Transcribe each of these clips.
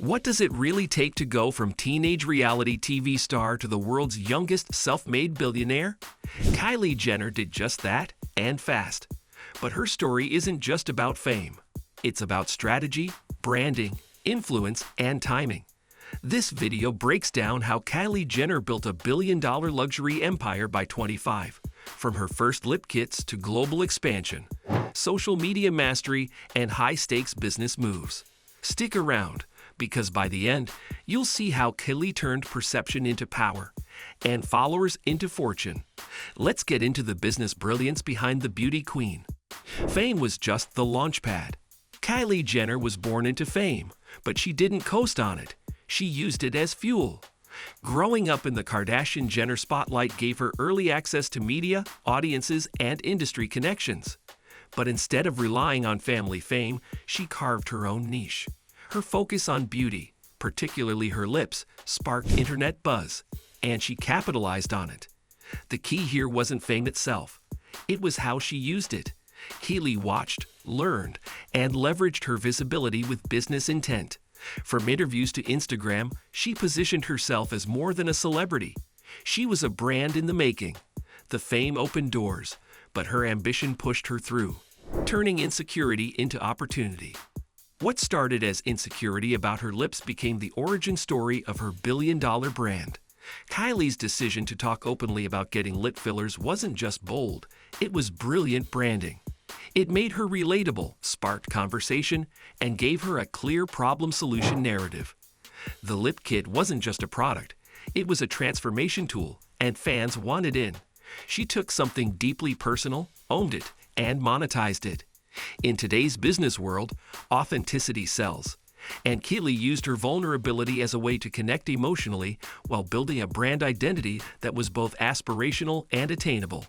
What does it really take to go from teenage reality TV star to the world's youngest self-made billionaire? Kylie Jenner did just that, and fast. But her story isn't just about fame. It's about strategy, branding, influence, and timing. This video breaks down how Kylie Jenner built a billion-dollar luxury empire by 25, from her first lip kits to global expansion, social media mastery, and high-stakes business moves. Stick around, because by the end, you'll see how Kylie turned perception into power and followers into fortune. Let's get into the business brilliance behind the beauty queen. Fame was just the launchpad. Kylie Jenner was born into fame, but she didn't coast on it. She used it as fuel. Growing up in the Kardashian-Jenner spotlight gave her early access to media, audiences, and industry connections. But instead of relying on family fame, she carved her own niche. Her focus on beauty, particularly her lips, sparked internet buzz, and she capitalized on it. The key here wasn't fame itself. It was how she used it. Kylie watched, learned, and leveraged her visibility with business intent. From interviews to Instagram, she positioned herself as more than a celebrity. She was a brand in the making. The fame opened doors, but her ambition pushed her through, turning insecurity into opportunity. What started as insecurity about her lips became the origin story of her billion-dollar brand. Kylie's decision to talk openly about getting lip fillers wasn't just bold, it was brilliant branding. It made her relatable, sparked conversation, and gave her a clear problem-solution narrative. The lip kit wasn't just a product, it was a transformation tool, and fans wanted in. She took something deeply personal, owned it, and monetized it. In today's business world, authenticity sells, and Kylie used her vulnerability as a way to connect emotionally while building a brand identity that was both aspirational and attainable.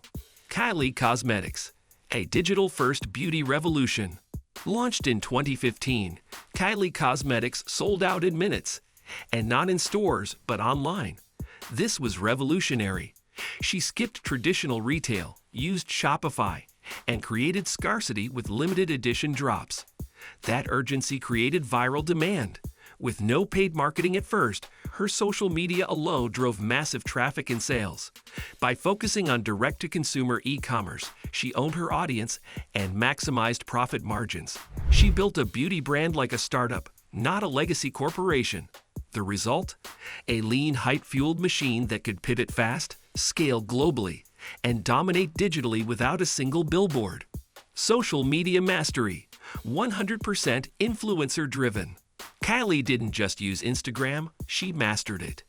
Kylie Cosmetics, a digital-first beauty revolution. Launched in 2015, Kylie Cosmetics sold out in minutes, and not in stores, but online. This was revolutionary. She skipped traditional retail, used Shopify, and created scarcity with limited edition drops. That urgency created viral demand. With no paid marketing at first, her social media alone drove massive traffic and sales. By focusing on direct-to-consumer e-commerce, she owned her audience and maximized profit margins. She built a beauty brand like a startup, not a legacy corporation. The result? A lean, hype-fueled machine that could pivot fast, scale globally, and dominate digitally without a single billboard. Social media mastery, 100% influencer-driven. Kylie didn't just use Instagram, she mastered it.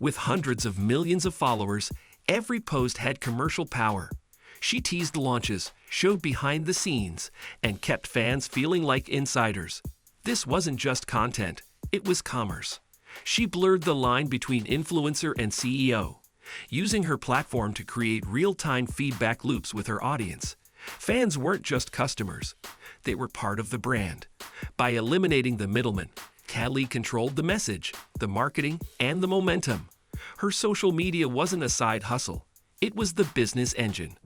With hundreds of millions of followers, every post had commercial power. She teased launches, showed behind the scenes, and kept fans feeling like insiders. This wasn't just content, it was commerce. She blurred the line between influencer and CEO, using her platform to create real-time feedback loops with her audience. Fans weren't just customers, they were part of the brand. By eliminating the middleman, Kylie controlled the message, the marketing, and the momentum. Her social media wasn't a side hustle, it was the business engine.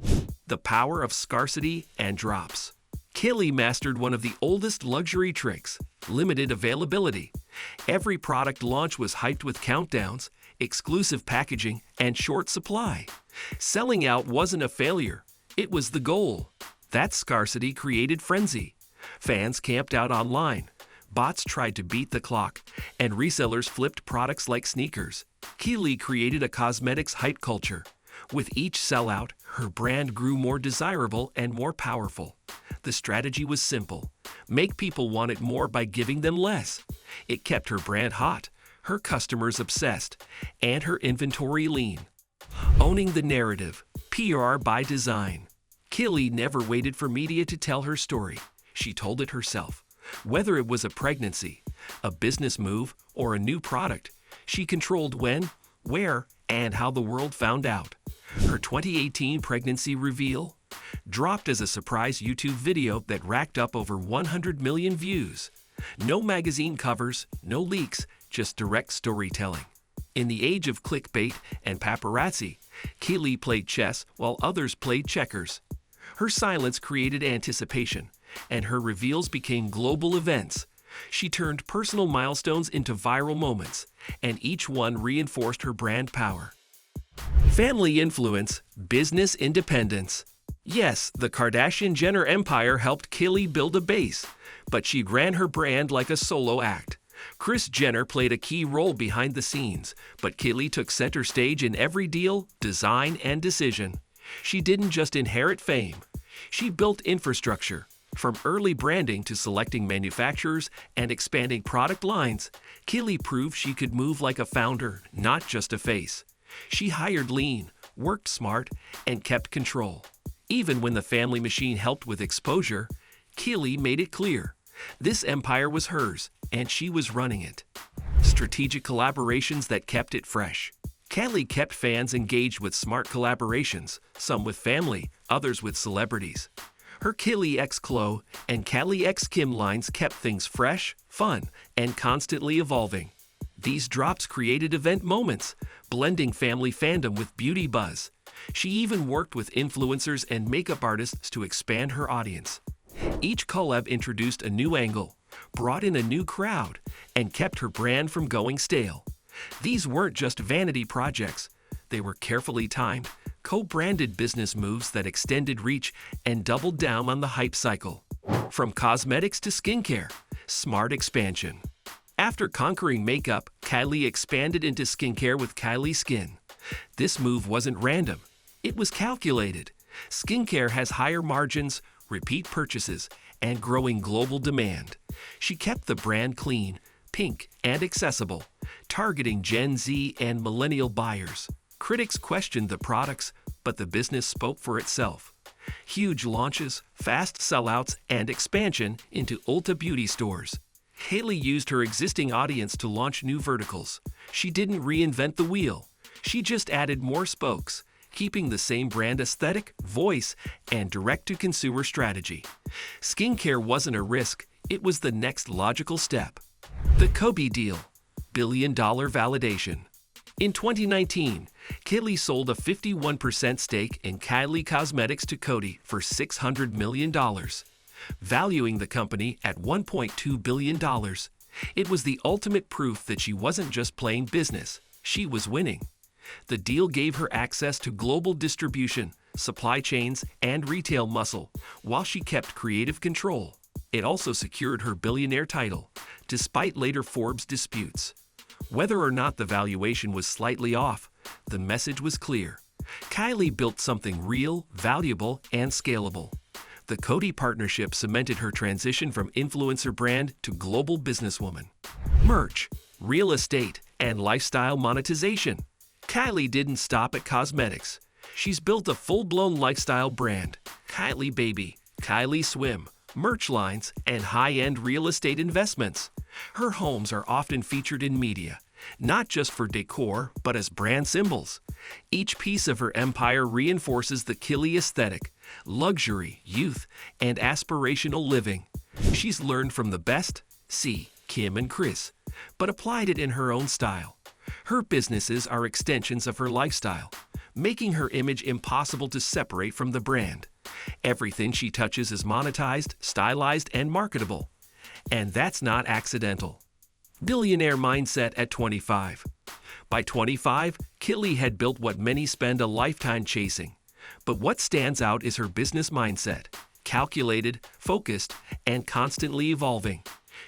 The power of scarcity and drops. Kylie mastered one of the oldest luxury tricks, limited availability. Every product launch was hyped with countdowns, exclusive packaging, and short supply. Selling out wasn't a failure, it was the goal. That scarcity created frenzy. Fans camped out online, bots tried to beat the clock, and resellers flipped products like sneakers. Kylie created a cosmetics hype culture. With each sellout, her brand grew more desirable and more powerful. The strategy was simple: make people want it more by giving them less. It kept her brand hot, her customers obsessed, and her inventory lean. Owning the narrative, PR by design. Kylie never waited for media to tell her story. She told it herself. Whether it was a pregnancy, a business move, or a new product, she controlled when, where, and how the world found out. Her 2018 pregnancy reveal dropped as a surprise YouTube video that racked up over 100 million views. No magazine covers, no leaks, just direct storytelling. In the age of clickbait and paparazzi, Kylie played chess while others played checkers. Her silence created anticipation, and her reveals became global events. She turned personal milestones into viral moments, and each one reinforced her brand power. Family influence, business independence. Yes, the Kardashian-Jenner empire helped Kylie build a base, but she ran her brand like a solo act. Kris Jenner played a key role behind the scenes, but Kylie took center stage in every deal, design, and decision. She didn't just inherit fame. She built infrastructure. From early branding to selecting manufacturers and expanding product lines, Kylie proved she could move like a founder, not just a face. She hired lean, worked smart, and kept control. Even when the family machine helped with exposure, Kylie made it clear. This empire was hers, and she was running it. Strategic collaborations that kept it fresh. Kylie kept fans engaged with smart collaborations, some with family, others with celebrities. Her Kylie x Khloe and Kylie x Kim lines kept things fresh, fun, and constantly evolving. These drops created event moments, blending family fandom with beauty buzz. She even worked with influencers and makeup artists to expand her audience. Each collab introduced a new angle, brought in a new crowd, and kept her brand from going stale. These weren't just vanity projects. They were carefully timed, co-branded business moves that extended reach and doubled down on the hype cycle. From cosmetics to skincare, smart expansion. After conquering makeup, Kylie expanded into skincare with Kylie Skin. This move wasn't random. It was calculated. Skincare has higher margins, repeat purchases, and growing global demand. She kept the brand clean, pink, and accessible, targeting Gen Z and millennial buyers. Critics questioned the products, but the business spoke for itself. Huge launches, fast sellouts, and expansion into Ulta beauty stores. Kylie used her existing audience to launch new verticals. She didn't reinvent the wheel. She just added more spokes, keeping the same brand aesthetic, voice, and direct-to-consumer strategy. Skincare wasn't a risk, it was the next logical step. The Kobe deal, billion-dollar validation. In 2019, Kylie sold a 51% stake in Kylie Cosmetics to Coty for $600 million, valuing the company at $1.2 billion. It was the ultimate proof that she wasn't just playing business, she was winning. The deal gave her access to global distribution, supply chains, and retail muscle, while she kept creative control. It also secured her billionaire title, despite later Forbes disputes. Whether or not the valuation was slightly off, the message was clear. Kylie built something real, valuable, and scalable. The Coty partnership cemented her transition from influencer brand to global businesswoman. Merch, real estate, and lifestyle monetization. Kylie didn't stop at cosmetics. She's built a full-blown lifestyle brand. Kylie Baby, Kylie Swim, merch lines, and high-end real estate investments. Her homes are often featured in media, not just for decor, but as brand symbols. Each piece of her empire reinforces the Kylie aesthetic, luxury, youth, and aspirational living. She's learned from the best, see Kim and Kris, but applied it in her own style. Her businesses are extensions of her lifestyle, making her image impossible to separate from the brand. Everything she touches is monetized, stylized, and marketable. And that's not accidental. Billionaire mindset at 25. By 25, Kylie had built what many spend a lifetime chasing. But what stands out is her business mindset, calculated, focused, and constantly evolving.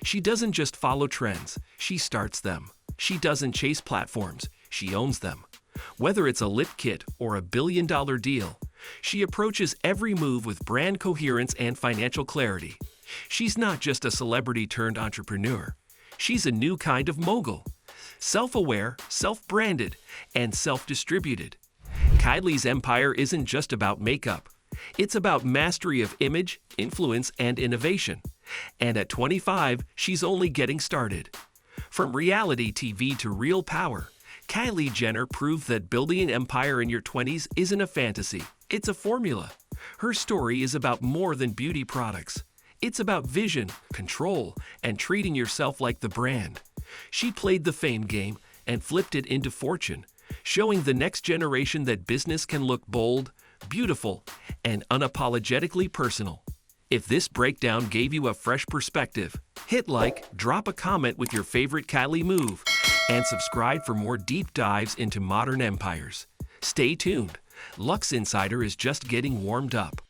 She doesn't just follow trends, she starts them. She doesn't chase platforms, she owns them. Whether it's a lip kit or a billion-dollar deal, she approaches every move with brand coherence and financial clarity. She's not just a celebrity-turned-entrepreneur. She's a new kind of mogul. Self-aware, self-branded, and self-distributed. Kylie's empire isn't just about makeup. It's about mastery of image, influence, and innovation. And at 25, she's only getting started. From reality TV to real power, Kylie Jenner proved that building an empire in your 20s isn't a fantasy, it's a formula. Her story is about more than beauty products. It's about vision, control, and treating yourself like the brand. She played the fame game and flipped it into fortune, showing the next generation that business can look bold, beautiful, and unapologetically personal. If this breakdown gave you a fresh perspective, Hit like, drop a comment with your favorite Kylie move, and subscribe for more deep dives into modern empires. Stay tuned. Luxe Insider is just getting warmed up.